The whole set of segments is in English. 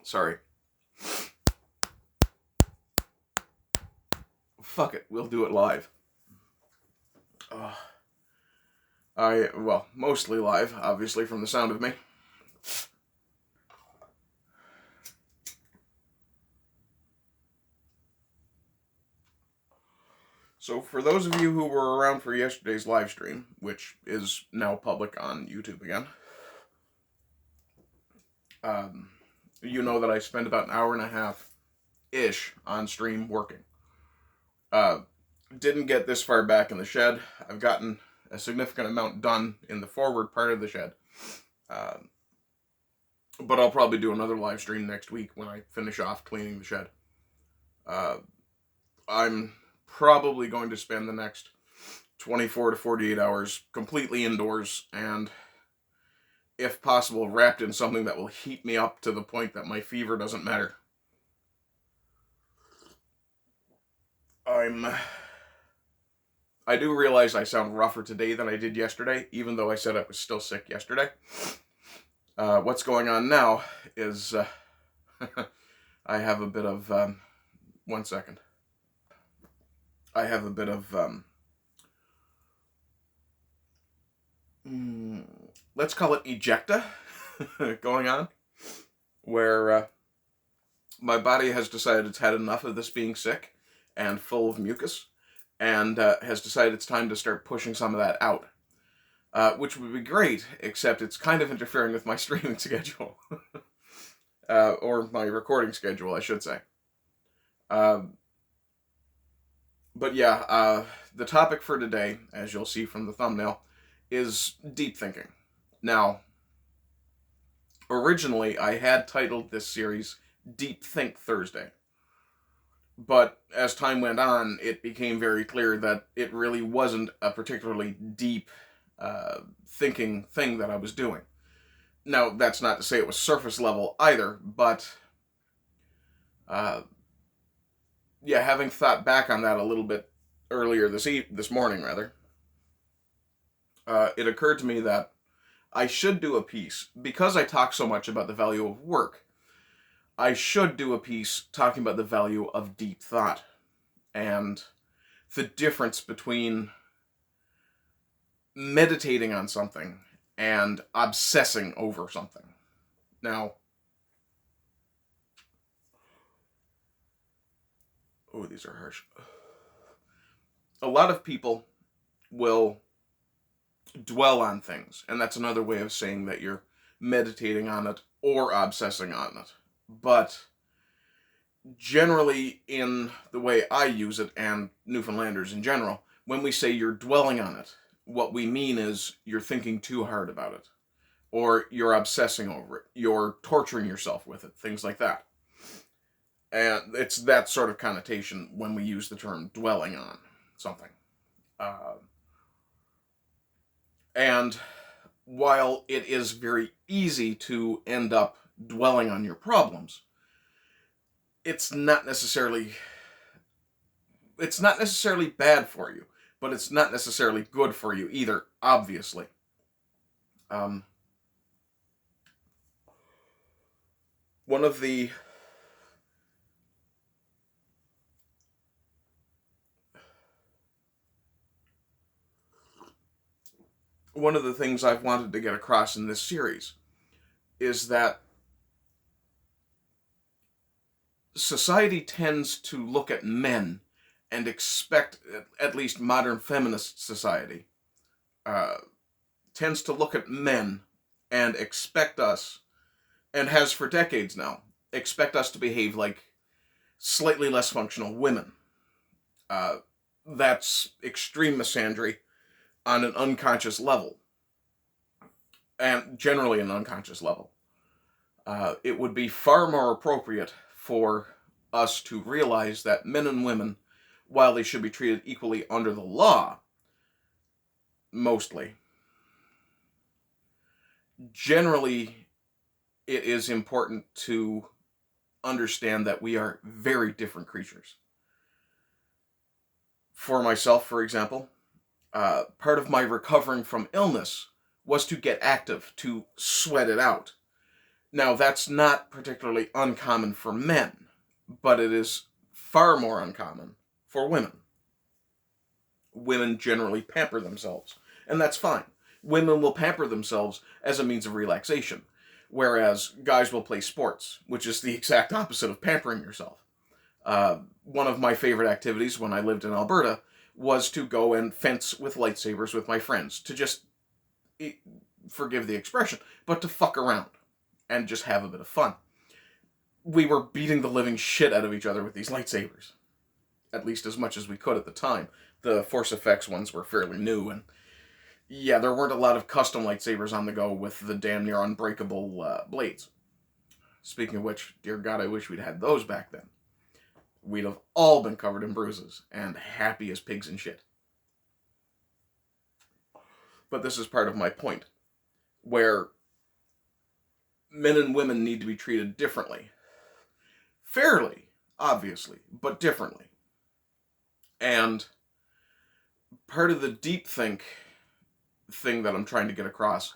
Sorry. Fuck it, we'll do it live. Well, mostly live, obviously, from the sound of me. So, for those of you who were around for yesterday's live stream, which is now public on YouTube again, you know that I spent about an hour and a half-ish on stream working. Didn't get this far back in the shed. I've gotten a significant amount done in the forward part of the shed. But I'll probably do another live stream next week when I finish off cleaning the shed. I'm probably going to spend the next 24 to 48 hours completely indoors and, if possible, wrapped in something that will heat me up to the point that my fever doesn't matter. I do realize I sound rougher today than I did yesterday, even though I said I was still sick yesterday. What's going on now is, I have a bit of, one second. I have a bit of, let's call it ejecta going on, where my body has decided it's had enough of this being sick and full of mucus, and has decided it's time to start pushing some of that out. Which would be great, except it's kind of interfering with my streaming schedule. Or my recording schedule, I should say. But yeah, the topic for today, as you'll see from the thumbnail, is deep thinking. Now, originally I had titled this series DeepThink Thursday. But as time went on, it became very clear that it really wasn't a particularly deep thinking thing that I was doing. Now, that's not to say it was surface level either, but yeah, having thought back on that a little bit earlier this morning, rather, it occurred to me that I should do a piece, because I talk so much about the value of work, I should do a piece talking about the value of deep thought, and the difference between meditating on something and obsessing over something. Now, oh, these are harsh. A lot of people will dwell on things, and that's another way of saying that you're meditating on it or obsessing on it. But generally, in the way I use it, and Newfoundlanders in general, when we say you're dwelling on it, what we mean is you're thinking too hard about it, or you're obsessing over it, you're torturing yourself with it, things like that. And it's that sort of connotation when we use the term dwelling on something. And while it is very easy to end up dwelling on your problems, it's not necessarily bad for you, but it's not necessarily good for you either, obviously. One of the things I've wanted to get across in this series is that society tends to look at men and expect, at least modern feminist society, tends to look at men and expect us, and has for decades now, expect us to behave like slightly less functional women. That's extreme misandry on an unconscious level, and generally an unconscious level. It would be far more appropriate for us to realize that men and women, while they should be treated equally under the law, mostly, generally it is important to understand that we are very different creatures. For myself, for example, part of my recovering from illness was to get active, to sweat it out. Now, that's not particularly uncommon for men, but it is far more uncommon for women. Women generally pamper themselves, and that's fine. Women will pamper themselves as a means of relaxation, whereas guys will play sports, which is the exact opposite of pampering yourself. One of my favorite activities when I lived in Alberta was to go and fence with lightsabers with my friends, to just, forgive the expression, but to fuck around and just have a bit of fun. We were beating the living shit out of each other with these lightsabers, at least as much as we could at the time. The Force Effects ones were fairly new, and yeah, there weren't a lot of custom lightsabers on the go with the damn near unbreakable blades. Speaking of which, dear God, I wish we'd had those back then. We'd have all been covered in bruises and happy as pigs in shit. But this is part of my point, where men and women need to be treated differently. Fairly, obviously, but differently. And part of the DeepThink thing that I'm trying to get across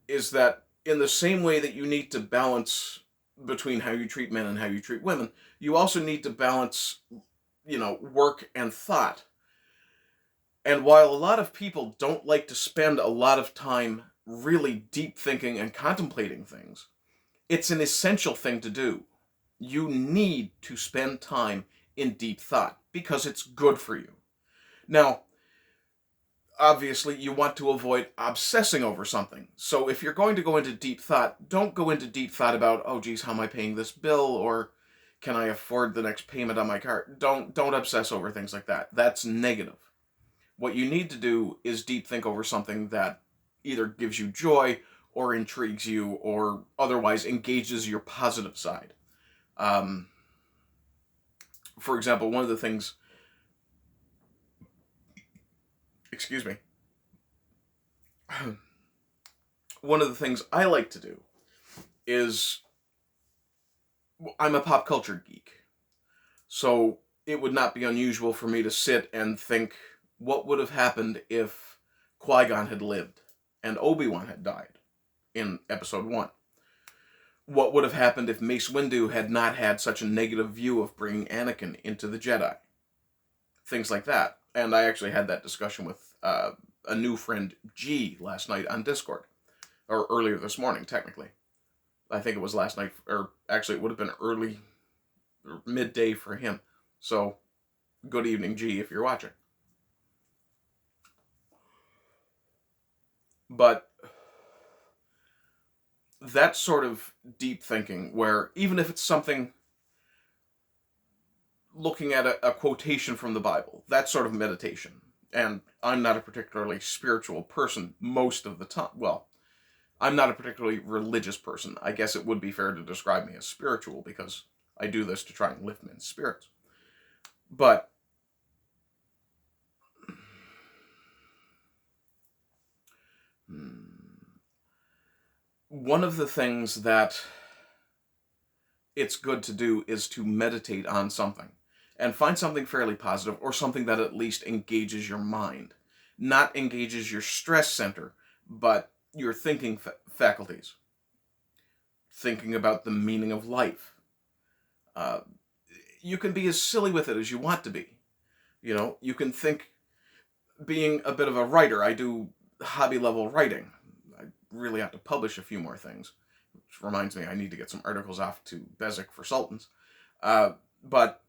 is that in the same way that you need to balance between how you treat men and how you treat women, you also need to balance, work and thought. And while a lot of people don't like to spend a lot of time really deep thinking and contemplating things, it's an essential thing to do. You need to spend time in deep thought because it's good for you. Now, obviously, you want to avoid obsessing over something. So if you're going to go into deep thought, don't go into deep thought about, oh geez, how am I paying this bill? Or can I afford the next payment on my car? Don't obsess over things like that. That's negative. What you need to do is deep think over something that either gives you joy or intrigues you or otherwise engages your positive side. For example, one of the things... Excuse me. One of the things I like to do is... I'm a pop culture geek. So it would not be unusual for me to sit and think, what would have happened if Qui-Gon had lived and Obi-Wan had died in episode 1? What would have happened if Mace Windu had not had such a negative view of bringing Anakin into the Jedi? Things like that. And I actually had that discussion with a new friend, G, last night on Discord. Or earlier this morning, technically. I think it was last night, or actually it would have been early, or midday for him. So, good evening, G, if you're watching. But that sort of deep thinking, where even if it's something looking at a quotation from the Bible, that sort of meditation. And I'm not a particularly spiritual person most of the time. Well, I'm not a particularly religious person. I guess it would be fair to describe me as spiritual because I do this to try and lift men's spirits. But one of the things that it's good to do is to meditate on something and find something fairly positive or something that at least engages your mind. Not engages your stress center, but your thinking faculties. Thinking about the meaning of life. You can be as silly with it as you want to be. You can think, being a bit of a writer, I do hobby level writing. I really have to publish a few more things. Which reminds me, I need to get some articles off to Bezic for Sultans. But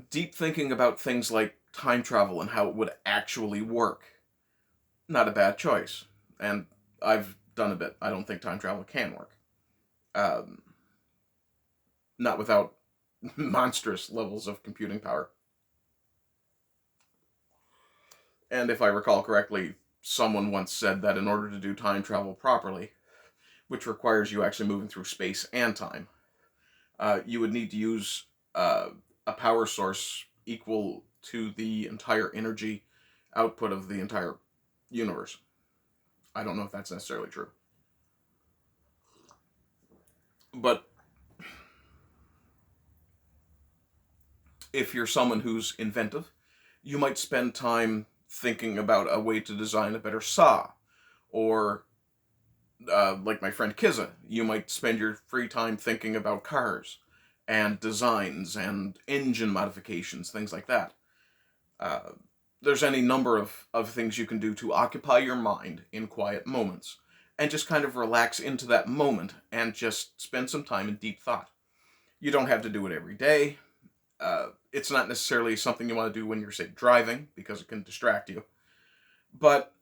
deep thinking about things like time travel and how it would actually work. Not a bad choice. And I've done a bit. I don't think time travel can work. Not without monstrous levels of computing power. And if I recall correctly, someone once said that in order to do time travel properly, which requires you actually moving through space and time, you would need to use a power source equal to the entire energy output of the entire universe. I don't know if that's necessarily true. But if you're someone who's inventive, you might spend time thinking about a way to design a better saw, or like my friend Kiza, you might spend your free time thinking about cars and designs and engine modifications, things like that. There's any number of things you can do to occupy your mind in quiet moments and just kind of relax into that moment and just spend some time in deep thought. You don't have to do it every day. It's not necessarily something you want to do when you're, say, driving, because it can distract you. But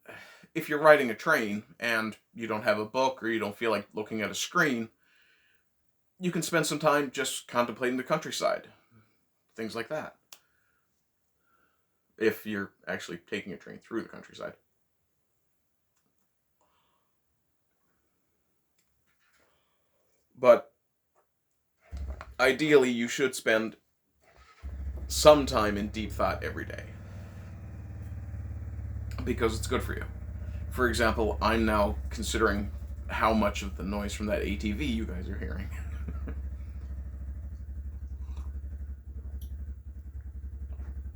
if you're riding a train and you don't have a book or you don't feel like looking at a screen, you can spend some time just contemplating the countryside. Things like that. If you're actually taking a train through the countryside. But ideally, you should spend some time in deep thought every day, because it's good for you. For example, I'm now considering how much of the noise from that ATV you guys are hearing.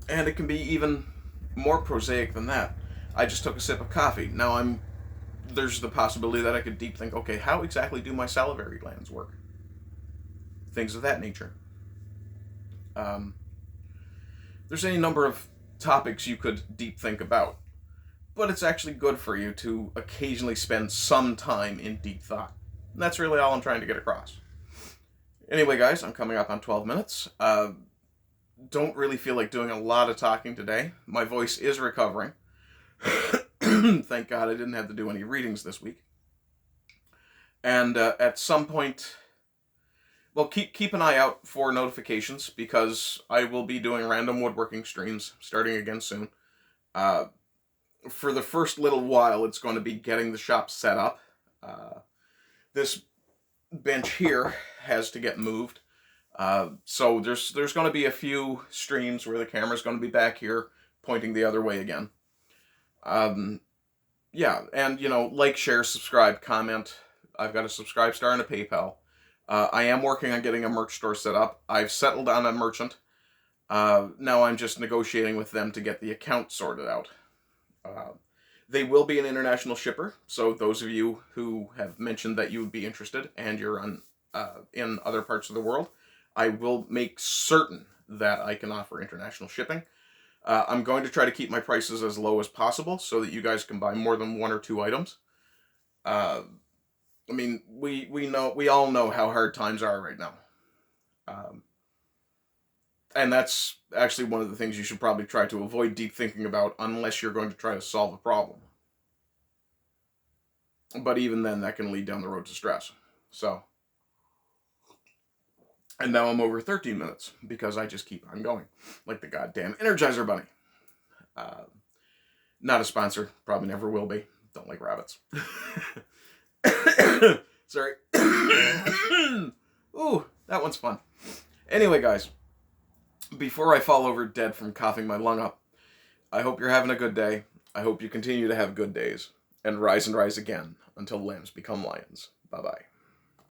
And it can be even more prosaic than that. I just took a sip of coffee. Now there's the possibility that I could deep think, okay, how exactly do my salivary glands work? Things of that nature. There's any number of topics you could deep think about, but it's actually good for you to occasionally spend some time in deep thought. And that's really all I'm trying to get across. Anyway, guys, I'm coming up on 12 minutes. Don't really feel like doing a lot of talking today. My voice is recovering. Thank God I didn't have to do any readings this week. And at some point, well, keep an eye out for notifications, because I will be doing random woodworking streams starting again soon. For the first little while, it's going to be getting the shop set up. This bench here has to get moved. So there's going to be a few streams where the camera's going to be back here pointing the other way again. Yeah, and, like, share, subscribe, comment. I've got a subscribe star and a PayPal. I am working on getting a merch store set up. I've settled on a merchant. Now I'm just negotiating with them to get the account sorted out. They will be an international shipper, so those of you who have mentioned that you would be interested and you're in other parts of the world, I will make certain that I can offer international shipping. I'm going to try to keep my prices as low as possible so that you guys can buy more than 1 or 2 items. I mean, we all know how hard times are right now. And that's actually one of the things you should probably try to avoid deep thinking about, unless you're going to try to solve a problem. But even then, that can lead down the road to stress. So, and now I'm over 13 minutes, because I just keep on going, like the goddamn Energizer Bunny. Not a sponsor, probably never will be. Don't like rabbits. Sorry. Ooh, that one's fun. Anyway, guys, before I fall over dead from coughing my lung up, I hope you're having a good day. I hope you continue to have good days, and rise again until lambs become lions. Bye-bye.